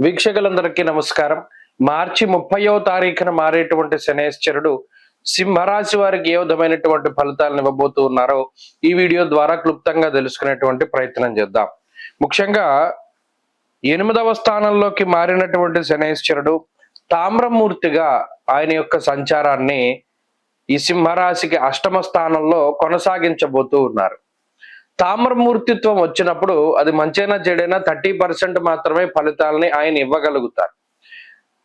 వీక్షకులందరికీ నమస్కారం. మార్చి 30వ తారీఖున మారేటువంటి శనేశ్వరుడు సింహరాశి వారికి ఏ విధమైనటువంటి ఫలితాలను ఇవ్వబోతూ ఉన్నారో ఈ వీడియో ద్వారా క్లుప్తంగా తెలుసుకునేటువంటి ప్రయత్నం చేద్దాం. ముఖ్యంగా 8వ స్థానంలోకి మారినటువంటి శనేశ్వరుడు తామ్రమూర్తిగా ఆయన యొక్క సంచారాన్ని ఈ సింహరాశికి 8వ స్థానంలో కొనసాగించబోతూ ఉన్నారు. తామ్రమూర్తిత్వం వచ్చినప్పుడు అది మంచైనా చెడైనా 30% మాత్రమే ఫలితాలని ఆయన ఇవ్వగలుగుతారు.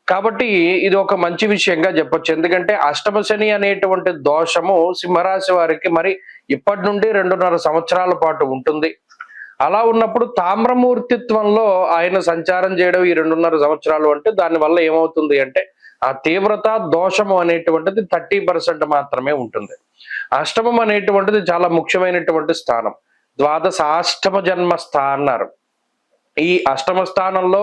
కాబట్టి ఇది ఒక మంచి విషయంగా చెప్పొచ్చు. ఎందుకంటే అష్టమ శని అనేటువంటి దోషము సింహరాశి వారికి మరి ఇప్పటి నుండి 2.5 సంవత్సరాల పాటు ఉంటుంది. అలా ఉన్నప్పుడు తామ్రమూర్తిత్వంలో ఆయన సంచారం చేయడం ఈ 2.5 సంవత్సరాలు అంటే దానివల్ల ఏమవుతుంది అంటే ఆ తీవ్రత దోషము అనేటువంటిది 30% మాత్రమే ఉంటుంది. అష్టమం అనేటువంటిది చాలా ముఖ్యమైనటువంటి స్థానం. ద్వాదశాష్టమ జన్మస్థ అన్నారు. ఈ అష్టమ స్థానంలో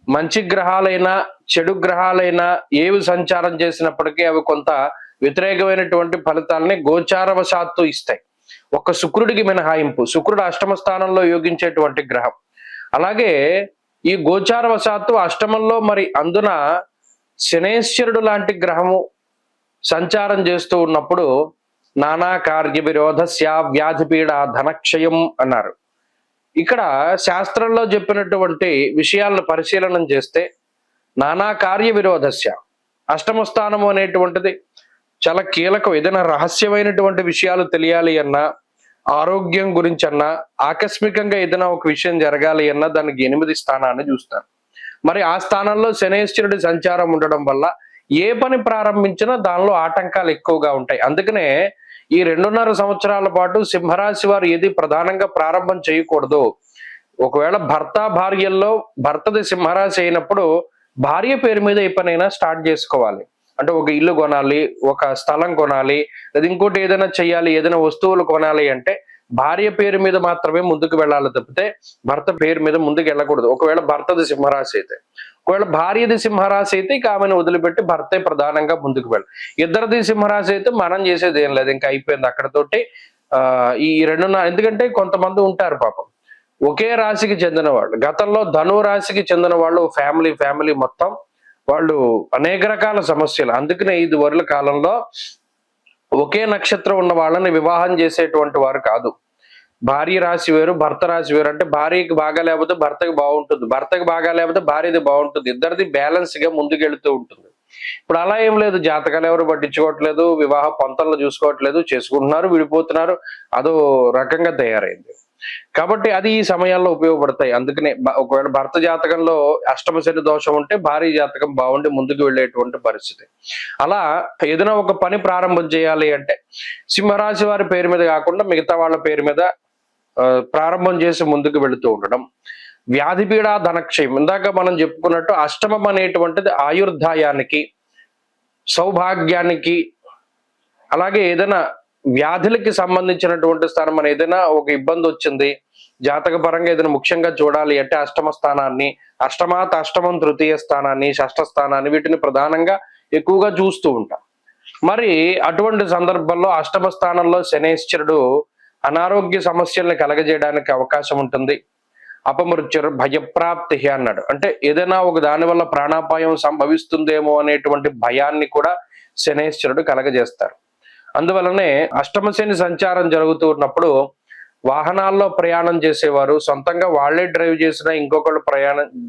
మంచి గ్రహాలైనా చెడు గ్రహాలైనా ఏవి సంచారం చేసినప్పటికీ అవి కొంత వ్యతిరేకమైనటువంటి ఫలితాలని గోచారవశాత్తు ఇస్తాయి. ఒక శుక్రుడికి మినహాయింపు. శుక్రుడు అష్టమ స్థానంలో యోగించేటువంటి గ్రహం. అలాగే ఈ గోచారవశాత్తు అష్టమంలో మరి అందున శనేశ్వరుడు లాంటి గ్రహము సంచారం చేస్తూ ఉన్నప్పుడు నానా కార్య విరోధస్య వ్యాధిపీడ ధనక్షయం అన్నారు. ఇక్కడ శాస్త్రంలో చెప్పినటువంటి విషయాలను పరిశీలనం చేస్తే నానా కార్య విరోధస్య అష్టమ స్థానము అనేటువంటిది చాలా కీలకం. ఏదైనా రహస్యమైనటువంటి విషయాలు తెలియాలి అన్నా, ఆరోగ్యం గురించి అన్నా, ఆకస్మికంగా ఏదైనా ఒక విషయం జరగాలి అన్నా దానికి 8 స్థానాన్ని చూస్తారు. మరి ఆ స్థానంలో శనేశ్వరుడి సంచారం ఉండడం వల్ల ఏ పని ప్రారంభించినా దానిలో ఆటంకాలు ఎక్కువగా ఉంటాయి. అందుకనే ఈ 2.5 సంవత్సరాల పాటు సింహరాశి వారు ఏది ప్రధానంగా ప్రారంభం చేయకూడదు. ఒకవేళ భర్త భార్యల్లో భర్తది సింహరాశి అయినప్పుడు భార్య పేరు మీద ఏ పనైనా స్టార్ట్ చేసుకోవాలి. అంటే ఒక ఇల్లు కొనాలి, ఒక స్థలం కొనాలి, లేదా ఇంకోటి ఏదైనా చెయ్యాలి, ఏదైనా వస్తువులు కొనాలి అంటే భార్య పేరు మీద మాత్రమే ముందుకు వెళ్ళాలి తప్పితే భర్త పేరు మీద ముందుకు వెళ్ళకూడదు. ఒకవేళ భర్తది సింహరాశి అయితే. ఒకవేళ భార్యది సింహరాశి అయితే ఇక ఆమెను వదిలిపెట్టి భర్తే ప్రధానంగా ముందుకు వెళ్ళాలి. ఇద్దరిది సింహరాశి అయితే మనం చేసేది ఏం లేదు, ఇంకా అయిపోయింది అక్కడతోటి. ఈ 2.5 ఎందుకంటే కొంతమంది ఉంటారు పాపం ఒకే రాశికి చెందిన వాళ్ళు. గతంలో ధను రాశికి చెందిన వాళ్ళు ఫ్యామిలీ మొత్తం వాళ్ళు అనేక రకాల సమస్యలు. అందుకనే 5 వరుల కాలంలో ఒకే నక్షత్రం ఉన్న వాళ్ళని వివాహం చేసేటువంటి వారు కాదు. భార్య రాశి వేరు, భర్త రాశి వేరు. అంటే భార్యకి బాగా లేకపోతే భర్తకి బాగుంటుంది, భర్తకి బాగా లేకపోతే భార్యది బాగుంటుంది. ఇద్దరిది బ్యాలెన్స్ గా ముందుకెళ్తూ ఉంటుంది. ఇప్పుడు అలా ఏం లేదు. జాతకాలు ఎవరు పట్టించుకోవట్లేదు, వివాహ పొంతనలు చూసుకోవట్లేదు, చేసుకుంటున్నారు, విడిపోతున్నారు. అదో రకంగా తయారైంది. కాబట్టి అది ఈ సమయాల్లో ఉపయోగపడతాయి. అందుకనే ఒకవేళ భర్త జాతకంలో అష్టమ శని దోషం ఉంటే భార్య జాతకం బాగుండి ముందుకు వెళ్ళేటువంటి పరిస్థితి. అలా ఏదైనా ఒక పని ప్రారంభం చేయాలి అంటే సింహరాశి వారి పేరు మీద కాకుండా మిగతా వాళ్ళ పేరు మీద ప్రారంభం చేసి ముందుకు వెళుతూ ఉండడం. వ్యాధిపీడ ధనక్షయం ఇందాక మనం చెప్పుకున్నట్టు అష్టమం అనేటువంటిది ఆయుర్దాయానికి, సౌభాగ్యానికి, అలాగే ఏదైనా వ్యాధులకి సంబంధించినటువంటి స్థానం. మన ఏదైనా ఒక ఇబ్బంది వచ్చింది జాతక పరంగా ఏదైనా ముఖ్యంగా చూడాలి అంటే అష్టమ స్థానాన్ని, అష్టమాత్ అష్టమం తృతీయ స్థానాన్ని, షష్ఠ స్థానాన్ని వీటిని ప్రధానంగా ఎక్కువగా చూస్తూ ఉంటాం. మరి అటువంటి సందర్భంలో అష్టమ స్థానంలో శనేశ్వరుడు అనారోగ్య సమస్యల్ని కలగజేయడానికి అవకాశం ఉంటుంది. అపమృత్యుర్ భయప్రాప్తి అన్నాడు. అంటే ఏదైనా ఒక దాని వల్ల ప్రాణాపాయం సంభవిస్తుందేమో అనేటువంటి భయాన్ని కూడా శనేశ్వరుడు కలగజేస్తారు. అందువలనే అష్టమ శని సంచారం జరుగుతూ ఉన్నప్పుడు వాహనాల్లో ప్రయాణం చేసేవారు, సొంతంగా వాళ్లే డ్రైవ్ చేసినా ఇంకొకళ్ళు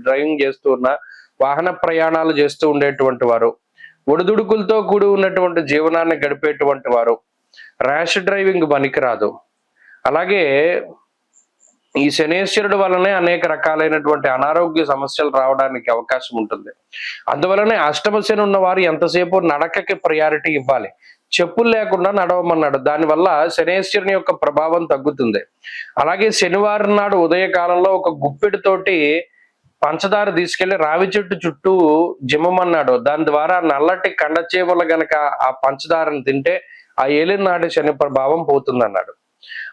డ్రైవింగ్ చేస్తూ ఉన్న వాహన ప్రయాణాలు చేస్తూ ఉండేటువంటి వారు, ఒడిదుడుకులతో కూడి ఉన్నటువంటి జీవనాన్ని గడిపేటువంటి వారు, ర్యాష్ డ్రైవింగ్ పనికిరాదు. అలాగే ఈ శనేశ్వరుడు వలనే అనేక రకాలైనటువంటి అనారోగ్య సమస్యలు రావడానికి అవకాశం ఉంటుంది. అందువలనే అష్టమ శని ఉన్న వారు ఎంతసేపు నడకకి ప్రయారిటీ ఇవ్వాలి. చెప్పులు లేకుండా నడవమన్నాడు. దానివల్ల శనేశ్వరుని యొక్క ప్రభావం తగ్గుతుంది. అలాగే శనివారం నాడు ఉదయకాలంలో ఒక గుప్పెడితోటి పంచదార తీసుకెళ్లి రావి చెట్టు చుట్టూ జిమ్మమన్నాడు. దాని ద్వారా నల్లటి కండచీమలు గనక ఆ పంచదారను తింటే ఆ ఏలినాటి శని ప్రభావం పోతుందన్నాడు.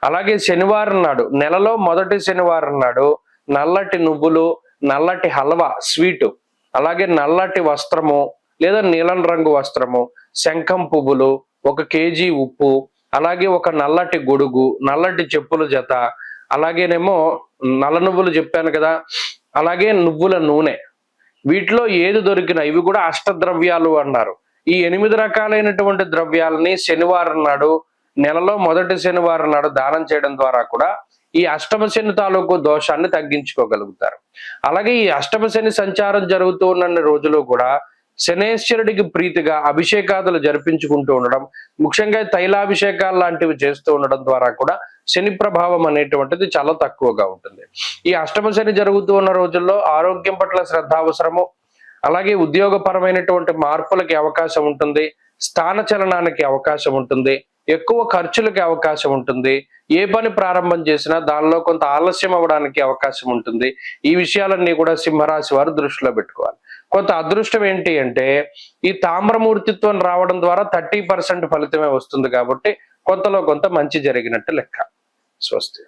అలాగే శనివారం నాడు, నెలలో మొదటి శనివారం నాడు నల్లటి నువ్వులు, నల్లటి హల్వా స్వీటు, అలాగే నల్లటి వస్త్రము లేదా నీలం రంగు వస్త్రము, శంఖం పువ్వులు, 1 కేజీ ఉప్పు, అలాగే ఒక నల్లటి గొడుగు, నల్లటి చెప్పుల జత, అలాగేనేమో నల్ల నువ్వులు చెప్పాను కదా, అలాగే నువ్వుల నూనె, వీటిలో ఏది దొరికినా ఇవి కూడా అష్టద్రవ్యాలు అన్నారు. ఈ 8 రకాలైనటువంటి ద్రవ్యాలని శనివారం నాడు, నెలలో మొదటి శనివారం నాడు దానం చేయడం ద్వారా కూడా ఈ అష్టమ శని తాలూకు దోషాన్ని తగ్గించుకోగలుగుతారు. అలాగే ఈ అష్టమ శని సంచారం జరుగుతూ ఉన్న రోజులు కూడా శనేశ్వరుడికి ప్రీతిగా అభిషేకాదులు జరిపించుకుంటూ ఉండడం, ముఖ్యంగా తైలాభిషేకాలు లాంటివి చేస్తూ ఉండడం ద్వారా కూడా శని ప్రభావం అనేటువంటిది చాలా తక్కువగా ఉంటుంది. ఈ అష్టమ శని జరుగుతూ ఉన్న రోజుల్లో ఆరోగ్యం పట్ల శ్రద్ధ అవసరము. అలాగే ఉద్యోగపరమైనటువంటి మార్పులకి అవకాశం ఉంటుంది, స్థానచలనానికి అవకాశం ఉంటుంది, ఎక్కువ ఖర్చులకి అవకాశం ఉంటుంది. ఏ పని ప్రారంభం చేసినా దానిలో కొంత ఆలస్యం అవ్వడానికి అవకాశం ఉంటుంది. ఈ విషయాలన్నీ కూడా సింహరాశి వారు దృష్టిలో పెట్టుకోవాలి. కొంత అదృష్టం ఏంటి అంటే ఈ తామ్రమూర్తిత్వం రావడం ద్వారా 30% ఫలితమే వస్తుంది కాబట్టి కొంతలో కొంత మంచి జరిగినట్టు లెక్క. స్వస్తి.